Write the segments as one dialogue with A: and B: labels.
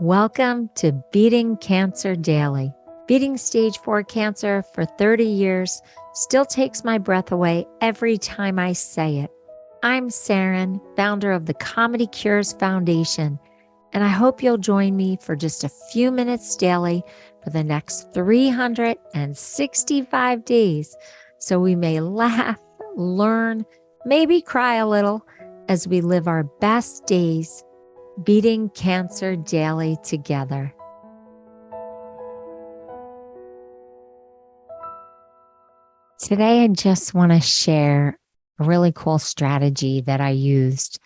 A: Welcome to Beating Cancer Daily. Beating stage 4 cancer for 30 years still takes my breath away every time I say it. I'm Saranne, founder of the Comedy Cures Foundation, and I hope you'll join me for just a few minutes daily for the next 365 days so we may laugh, learn, maybe cry a little as we live our best days beating cancer daily together. Today, I just want to share a really cool strategy that I used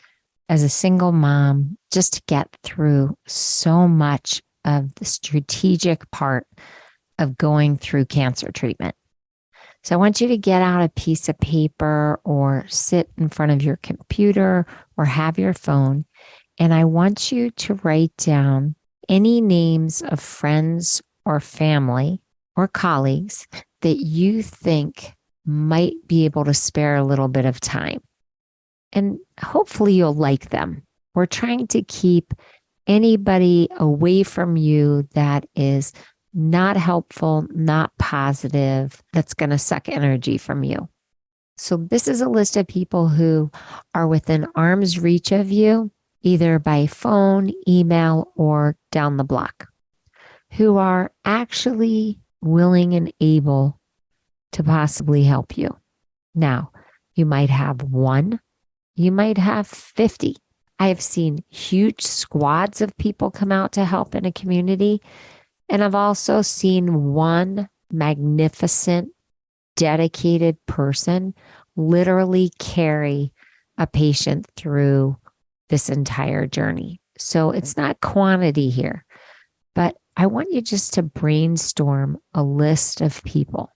A: as a single mom just to get through so much of the strategic part of going through cancer treatment. So I want you to get out a piece of paper or sit in front of your computer or have your phone. And I want you to write down any names of friends or family or colleagues that you think might be able to spare a little bit of time. And hopefully you'll like them. We're trying to keep anybody away from you that is not helpful, not positive, that's going to suck energy from you. So this is a list of people who are within arm's reach of you, either by phone, email, or down the block, who are actually willing and able to possibly help you. Now, you might have one, you might have 50. I have seen huge squads of people come out to help in a community, and I've also seen one magnificent, dedicated person literally carry a patient through this entire journey. So it's not quantity here, but I want you just to brainstorm a list of people.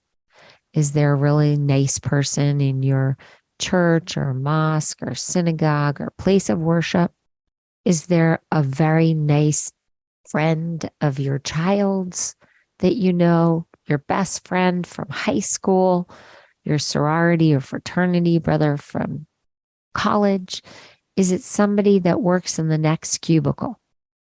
A: Is there a really nice person in your church or mosque or synagogue or place of worship? Is there a very nice friend of your child's that you know, your best friend from high school, your sorority or fraternity brother from college? Is it somebody that works in the next cubicle?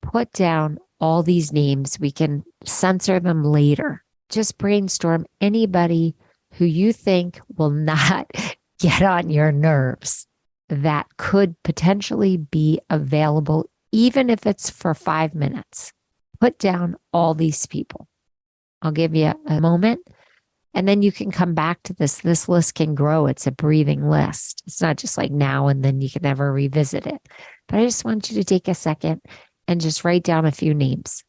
A: Put down all these names. We can censor them later. Just brainstorm anybody who you think will not get on your nerves that could potentially be available, even if it's for 5 minutes. Put down all these people. I'll give you a moment. And then you can come back to this. This list can grow. It's a breathing list. It's not just like now and then you can never revisit it. But I just want you to take a second and just write down a few names.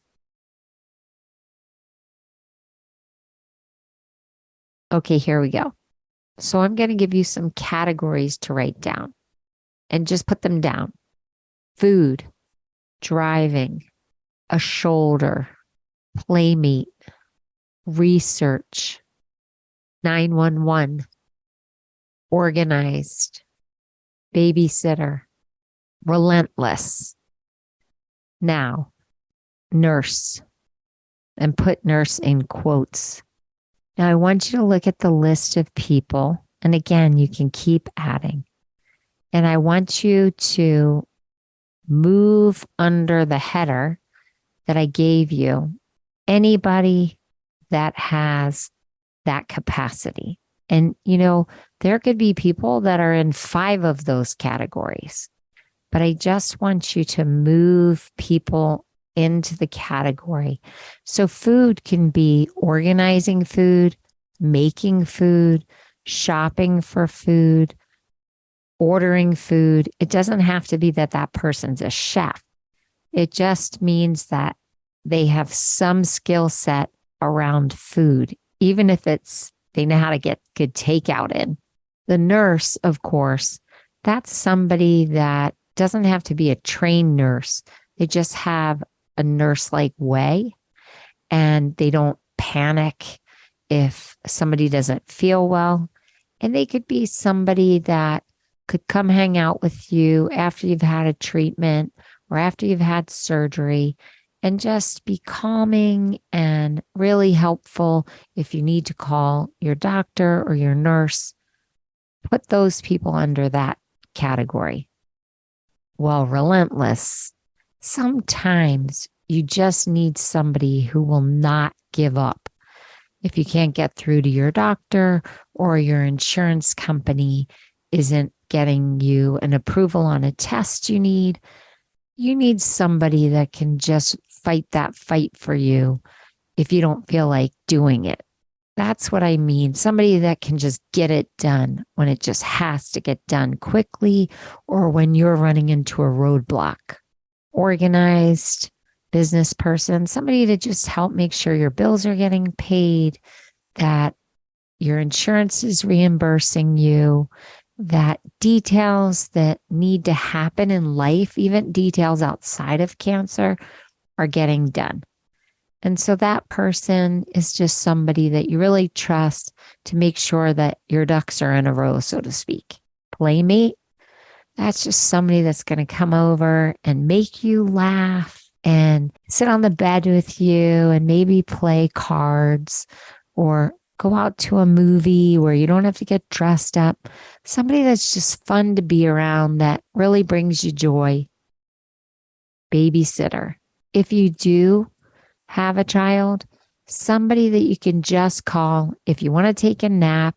A: Okay, here we go. So I'm going to give you some categories to write down and just put them down. Food, driving, a shoulder, playmate, research, 911, organized, babysitter, relentless. Now, nurse, and put nurse in quotes. Now, I want you to look at the list of people, and again, you can keep adding. And I want you to move under the header that I gave you, anybody that has that capacity. And, you know, there could be people that are in 5 of those categories, but I just want you to move people into the category. So food can be organizing food, making food, shopping for food, ordering food. It doesn't have to be that that person's a chef. It just means that they have some skill set around food, even if they know how to get good takeout in. The nurse, of course, that's somebody that doesn't have to be a trained nurse. They just have a nurse-like way, and they don't panic if somebody doesn't feel well. And they could be somebody that could come hang out with you after you've had a treatment or after you've had surgery and just be calming and really helpful if you need to call your doctor or your nurse. Put those people under that category. Well, relentless. Sometimes You just need somebody who will not give up. If you can't get through to your doctor or your insurance company isn't getting you an approval on a test you need somebody that can just fight that fight for you if you don't feel like doing it. That's what I mean. Somebody that can just get it done when it just has to get done quickly or when you're running into a roadblock. Organized business person, somebody to just help make sure your bills are getting paid, that your insurance is reimbursing you, that details that need to happen in life, even details outside of cancer, are getting done. And so that person is just somebody that you really trust to make sure that your ducks are in a row, so to speak. Playmate, that's just somebody that's going to come over and make you laugh and sit on the bed with you and maybe play cards or go out to a movie where you don't have to get dressed up. Somebody that's just fun to be around that really brings you joy. Babysitter. If you do have a child, somebody that you can just call if you want to take a nap.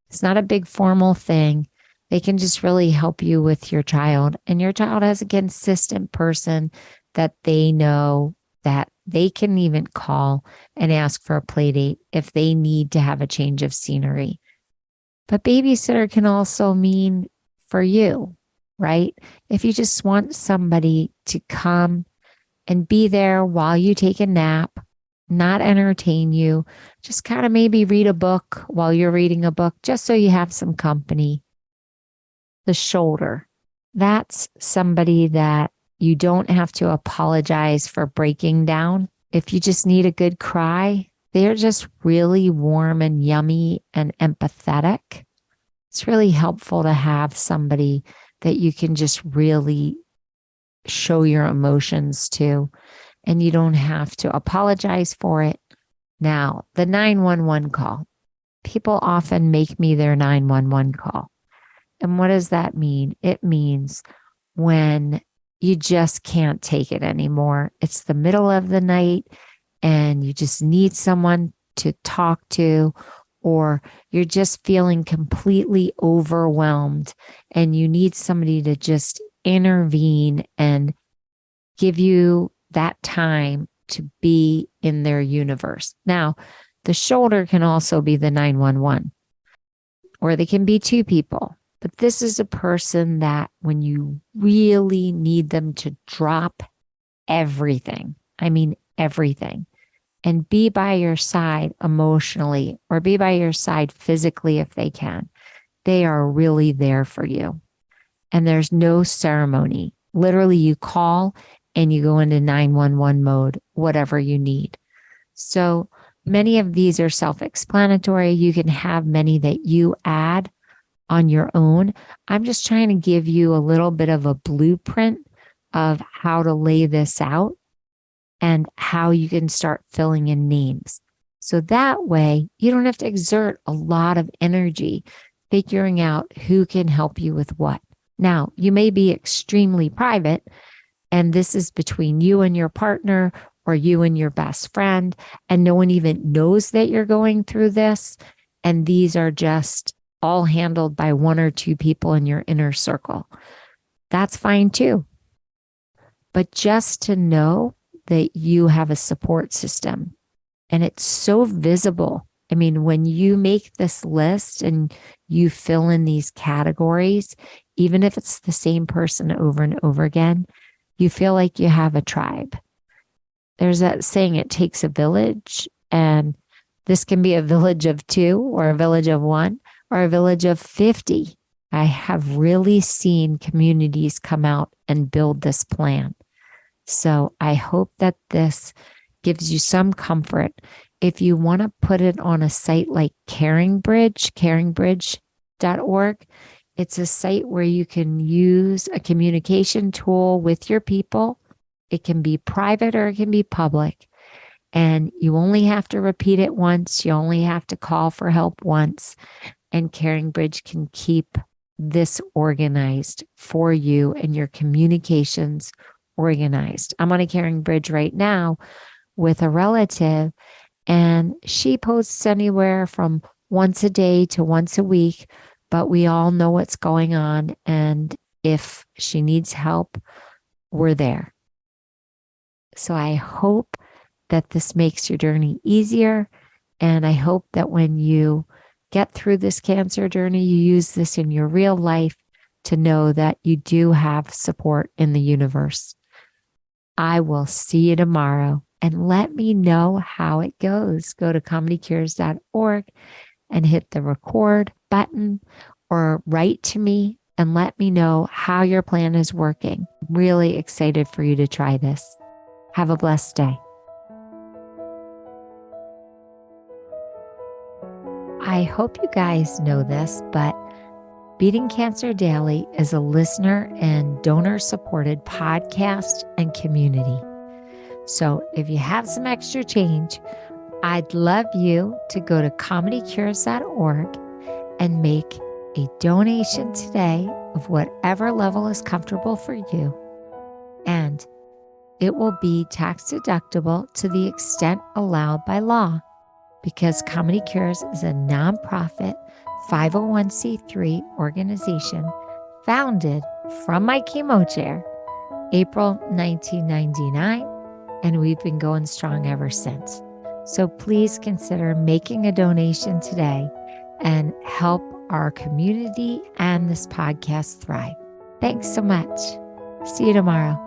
A: It's not a big formal thing. They can just really help you with your child. And your child has a consistent person that they know that they can even call and ask for a play date if they need to have a change of scenery. But babysitter can also mean for you, right? If you just want somebody to come and be there while you take a nap, not entertain you, just kind of maybe read a book while you're reading a book, just so you have some company. The shoulder, that's somebody that you don't have to apologize for breaking down. If you just need a good cry, they're just really warm and yummy and empathetic. It's really helpful to have somebody that you can just really show your emotions to, and you don't have to apologize for it. Now, the 911 call. People often make me their 911 call. And what does that mean? It means when you just can't take it anymore. It's the middle of the night and you just need someone to talk to, or you're just feeling completely overwhelmed and you need somebody to just intervene and give you that time to be in their universe. Now, the shoulder can also be the 911, or they can be two people. But this is a person that when you really need them to drop everything, I mean everything, and be by your side emotionally or be by your side physically if they can, they are really there for you. And there's no ceremony. Literally, you call and you go into 911 mode, whatever you need. So many of these are self-explanatory. You can have many that you add on your own. I'm just trying to give you a little bit of a blueprint of how to lay this out and how you can start filling in names. So that way you don't have to exert a lot of energy figuring out who can help you with what. Now, you may be extremely private, and this is between you and your partner or you and your best friend, and no one even knows that you're going through this. And these are just all handled by one or two people in your inner circle. That's fine too. But just to know that you have a support system, and it's so visible. I mean, when you make this list and you fill in these categories, even if it's the same person over and over again, you feel like you have a tribe. There's that saying, it takes a village, and this can be a village of two or a village of one or a village of 50. I have really seen communities come out and build this plan. So I hope that this gives you some comfort. If you want to put it on a site like caringbridge.org, it's a site where you can use a communication tool with your people. It can be private or it can be public. And you only have to repeat it once. You only have to call for help once. And CaringBridge can keep this organized for you and your communications organized. I'm on a Caring Bridge right now with a relative, and she posts anywhere from once a day to once a week, but we all know what's going on. And if she needs help, we're there. So I hope that this makes your journey easier. And I hope that when you get through this cancer journey, you use this in your real life to know that you do have support in the universe. I will see you tomorrow, and let me know how it goes. Go to comedycures.org and hit the record button, or write to me and let me know how your plan is working. I'm really excited for you to try this. Have a blessed day. I hope you guys know this, but Beating Cancer Daily is a listener and donor-supported podcast and community. So if you have some extra change, I'd love you to go to comedycures.org and make a donation today of whatever level is comfortable for you. And it will be tax deductible to the extent allowed by law, because Comedy Cures is a nonprofit 501c3 organization founded from my chemo chair, April 1999, and we've been going strong ever since. So please consider making a donation today and help our community and this podcast thrive. Thanks so much. See you tomorrow.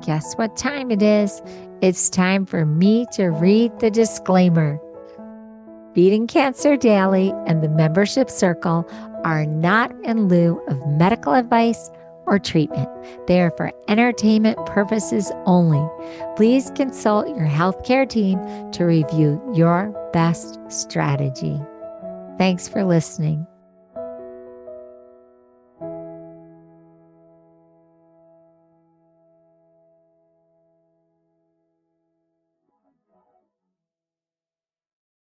A: Guess what time it is? It's time for me to read the disclaimer. Beating Cancer Daily and the membership circle are not in lieu of medical advice or treatment. They are for entertainment purposes only. Please consult your healthcare team to review your best strategy. Thanks for listening.